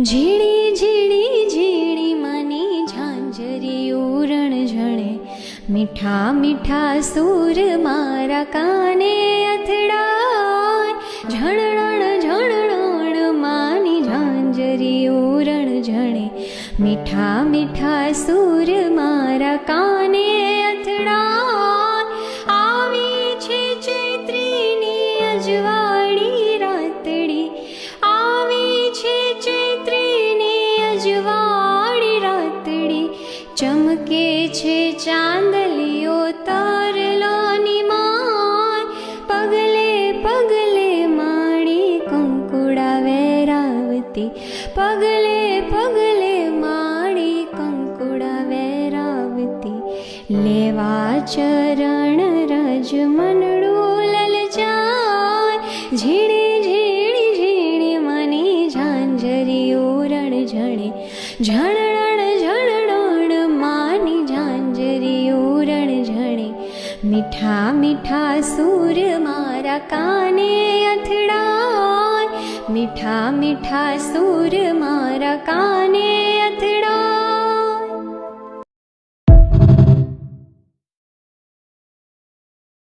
ઝીણી ઝીણી ઝીણી માની ઝાંઝરીયું રણઝણે, મીઠા મીઠા સૂર મારા કાને અથડાય. ઝણણ ઝણણ માની ઝાંઝરીયું રણઝણે, મીઠા મીઠા સૂર મારા કાને અથડાય. આવી છે ચૈત્રીની અજવાળી રાતડી, આવી છે ચૈત્રીની અજવાળી રાતડી. ચમકે છે ચાંદલિયો તારલાની માય, પગલે પગલે માડી કંકુડા વેરાવતી, પગલે પગલે માડી કંકુડા વેરાવતી. લેવા ચરણ રજ મનડું લલચાય, ઝીણી ઝીણી ઝીણી મની ઝાંઝરીયું રણઝણે. ઝણણ ઝણણ માની ઝાંઝરીયું રણઝણે, મીઠા મીઠા સૂર મારા કાને અથડાય, મીઠા મીઠા સૂર મારા કાને